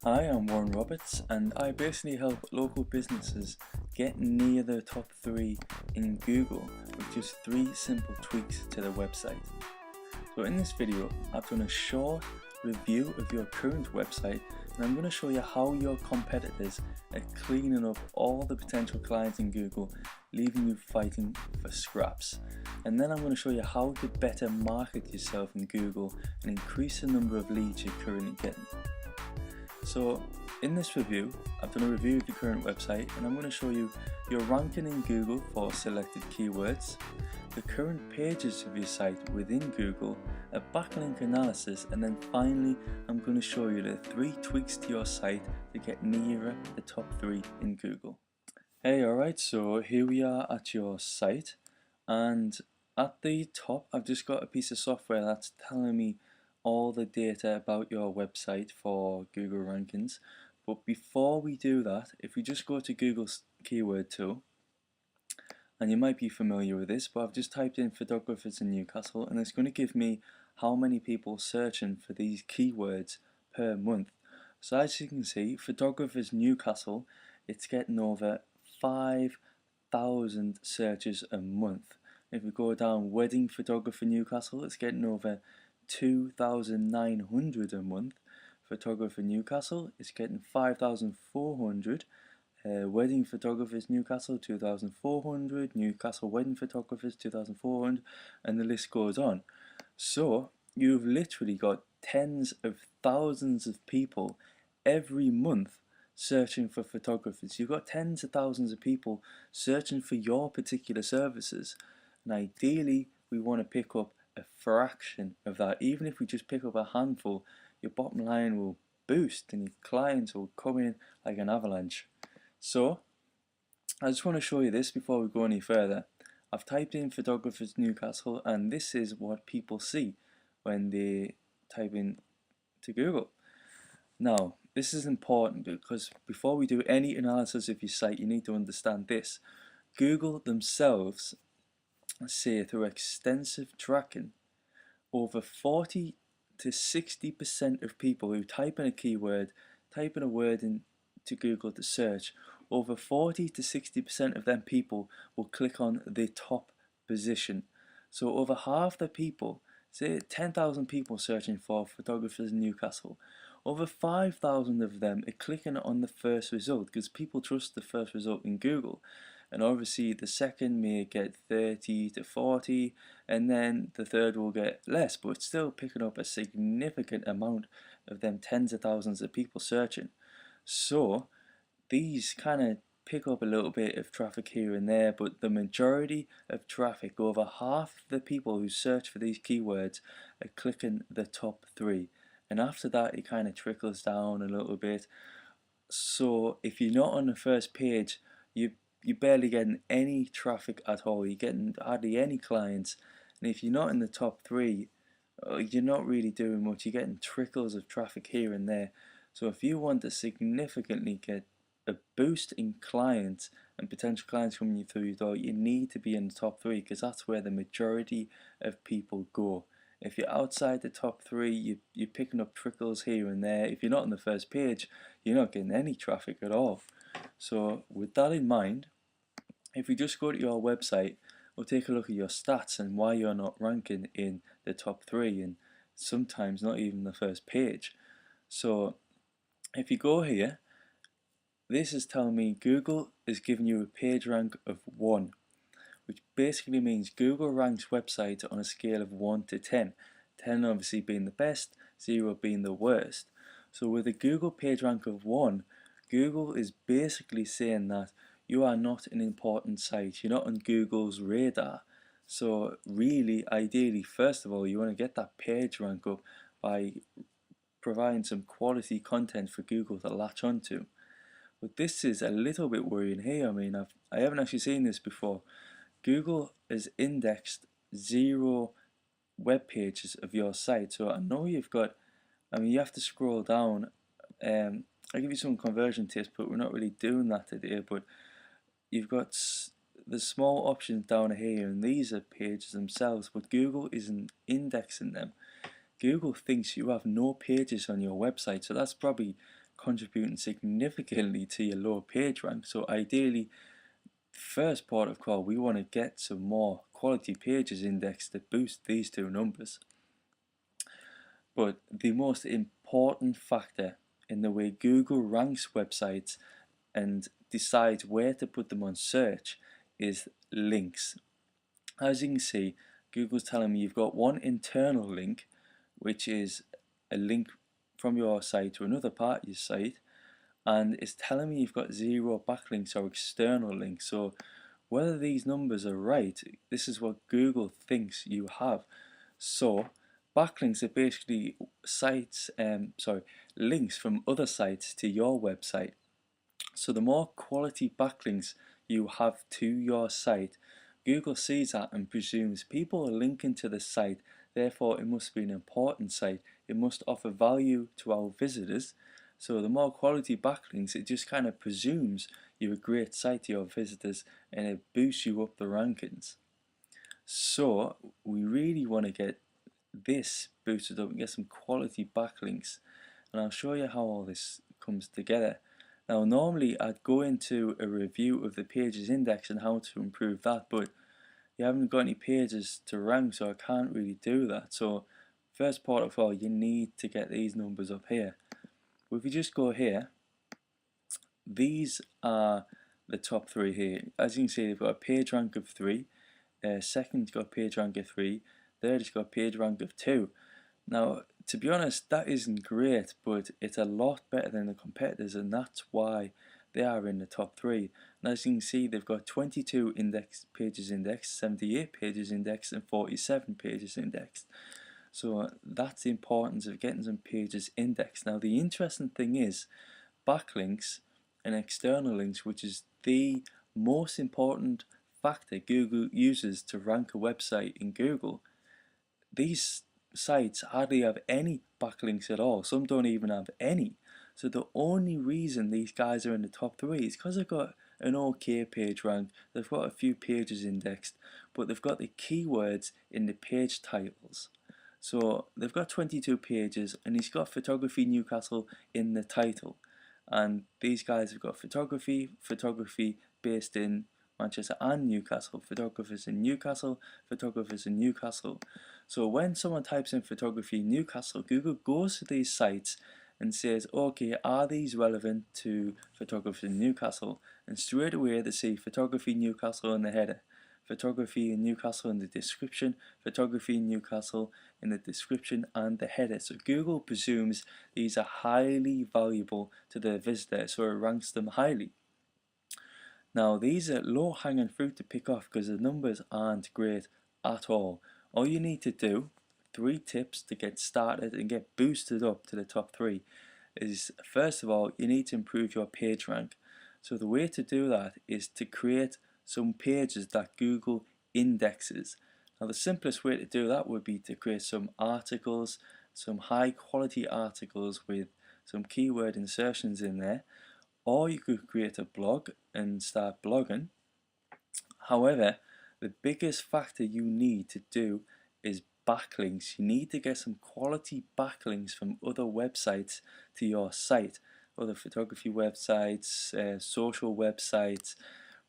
Hi, I'm Warren Roberts, and I basically help local businesses get near the top 3 in Google with just 3 simple tweaks to their website. So in this video, I've done a short review of your current website, and I'm going to show you how your competitors are cleaning up all the potential clients in Google, leaving you fighting for scraps. And then I'm going to show you how to better market yourself in Google and increase the number of leads you're currently getting. So in this review, I've done a review of your current website, and I'm going to show you your ranking in Google for selected keywords, the current pages of your site within Google, a backlink analysis, and then finally I'm going to show you the 3 tweaks to your site to get nearer the top 3 in Google. Hey, alright, so here we are at your site, and at the top I've just got a piece of software that's telling me all the data about your website for Google rankings. But before we do that, if we just go to Google's keyword tool, and you might be familiar with this, but I've just typed in photographers in Newcastle, and it's going to give me how many people searching for these keywords per month. So as you can see, photographers Newcastle, it's getting over 5,000 searches a month. If we go down wedding photographer Newcastle, it's getting over 2,900 a month. Photographer Newcastle is getting 5,400. Wedding photographers Newcastle 2,400. Newcastle wedding photographers 2,400, and the list goes on. So you've literally got tens of thousands of people every month searching for photographers. You've got tens of thousands of people searching for your particular services, and ideally we want to pick up a fraction of that. Even if we just pick up a handful, your bottom line will boost and your clients will come in like an avalanche. So I just want to show you this before we go any further. I've typed in photographers Newcastle, and this is what people see when they type in to Google. Now this is important because before we do any analysis of your site, you need to understand this. Google themselves say through extensive tracking, over 40 to 60% of people who type in a keyword, type in a word into Google to search, over 40 to 60% of them people will click on the top position. So over half the people, say 10,000 people searching for photographers in Newcastle, over 5,000 of them are clicking on the first result because people trust the first result in Google. And obviously the second may get 30 to 40, and then the third will get less, but it's still picking up a significant amount of them tens of thousands of people searching. So these kind of pick up a little bit of traffic here and there, but the majority of traffic, over half the people who search for these keywords, are clicking the top 3, and after that it kind of trickles down a little bit. So if you're not on the first page, you're barely getting any traffic at all. You're getting hardly any clients, and if you're not in the top 3, you're not really doing much. You're getting trickles of traffic here and there. So if you want to significantly get a boost in clients and potential clients coming through your door, you need to be in the top 3 because that's where the majority of people go. If you're outside the top 3, you're picking up trickles here and there. If you're not on the first page, you're not getting any traffic at all. So with that in mind, if we just go to your website, we'll take a look at your stats and why you're not ranking in the top 3 and sometimes not even the first page. So if you go here, this is telling me Google is giving you a page rank of 1, which basically means Google ranks websites on a scale of 1 to 10. 10 obviously being the best, 0 being the worst. So with a Google page rank of 1, Google is basically saying that you are not an important site, you're not on Google's radar. So really, ideally, first of all, you want to get that page rank up by providing some quality content for Google to latch onto. But this is a little bit worrying here. I mean, I haven't actually seen this before. Google has indexed 0 web pages of your site. So I know you've got, I mean, you have to scroll down. I'll give you some conversion tips, but we're not really doing that today. But you've got the small options down here, and these are pages themselves, but Google isn't indexing them. Google thinks you have no pages on your website, so that's probably contributing significantly to your lower page rank. So ideally, first port of call, we want to get some more quality pages indexed to boost these two numbers. But the most important factor in the way Google ranks websites and decides where to put them on search is links. As you can see, Google's telling me you've got one internal link, which is a link from your site to another part of your site, and it's telling me you've got 0 backlinks or external links. So whether these numbers are right, this is what Google thinks you have. So backlinks are basically links from other sites to your website. So the more quality backlinks you have to your site, Google sees that and presumes people are linking to the site, therefore it must be an important site. It must offer value to our visitors. So the more quality backlinks, it just kind of presumes you're a great site to your visitors and it boosts you up the rankings. So we really want to get this boosted up and get some quality backlinks, and I'll show you how all this comes together. Now normally I'd go into a review of the pages index and how to improve that, but you haven't got any pages to rank, so I can't really do that. So first port of all, you need to get these numbers up here. But if you just go here, these are the top 3 here. As you can see, they've got a page rank of 3, second's got a page rank of 3, third has got a page rank of 2. Now, to be honest, that isn't great, but it's a lot better than the competitors, and that's why they are in the top 3. And as you can see, they've got 22 pages indexed, 78 pages indexed, and 47 pages indexed. So that's the importance of getting some pages indexed. Now, the interesting thing is backlinks and external links, which is the most important factor Google uses to rank a website in Google. These sites hardly have any backlinks at all. Some don't even have any. So the only reason these guys are in the top 3 is because they've got an okay page rank, they've got a few pages indexed, but they've got the keywords in the page titles. So they've got 22 pages and he's got Photography Newcastle in the title. And these guys have got photography based in Manchester and Newcastle, photographers in Newcastle, photographers in Newcastle. So when someone types in Photography Newcastle, Google goes to these sites and says, okay, are these relevant to Photography in Newcastle? And straight away they see Photography Newcastle in the header, Photography in Newcastle in the description, Photography in Newcastle in the description and the header. So Google presumes these are highly valuable to their visitor, so it ranks them highly. Now these are low-hanging fruit to pick off because the numbers aren't great at all. All you need to do, 3 tips to get started and get boosted up to the top 3, is first of all, you need to improve your page rank. So the way to do that is to create some pages that Google indexes. Now the simplest way to do that would be to create some articles, some high quality articles with some keyword insertions in there, or you could create a blog and start blogging. However, the biggest factor you need to do is backlinks. You need to get some quality backlinks from other websites to your site, other photography websites, social websites.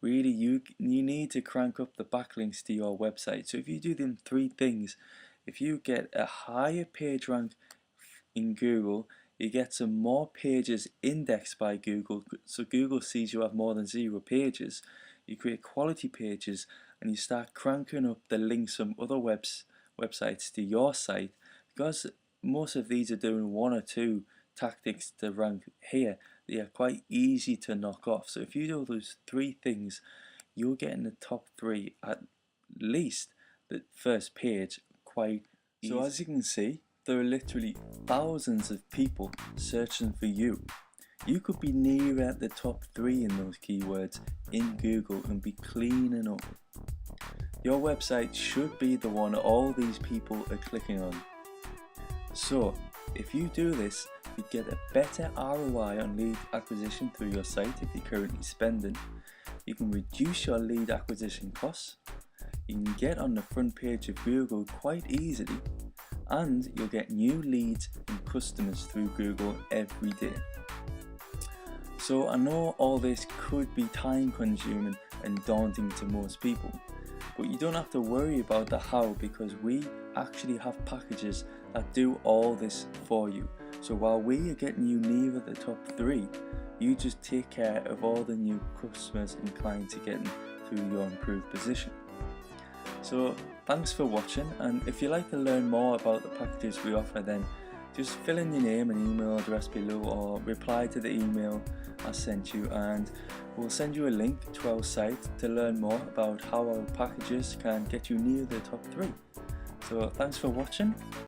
Really, you need to crank up the backlinks to your website. So if you do them 3 things, if you get a higher page rank in Google, you get some more pages indexed by Google, so Google sees you have more than 0 pages. You create quality pages and you start cranking up the links from other websites to your site. Because most of these are doing 1 or 2 tactics to rank here, they are quite easy to knock off. So if you do those 3 things, you'll get in the top 3, at least the first page, quite easy. So as you can see, there are literally thousands of people searching for you. You could be nearer the top 3 in those keywords in Google and be cleaning up. Your website should be the one all these people are clicking on. So if you do this, you get a better ROI on lead acquisition through your site if you're currently spending. You can reduce your lead acquisition costs. You can get on the front page of Google quite easily, and you'll get new leads and customers through Google every day. So I know all this could be time consuming and daunting to most people, but you don't have to worry about the how, because we actually have packages that do all this for you. So while we are getting you near the top 3, you just take care of all the new customers and clients you're getting through your improved position. So thanks for watching, and if you'd like to learn more about the packages we offer, then just fill in your name and email address below, or reply to the email I sent you, and we'll send you a link to our site to learn more about how our packages can get you near the top 3. So thanks for watching.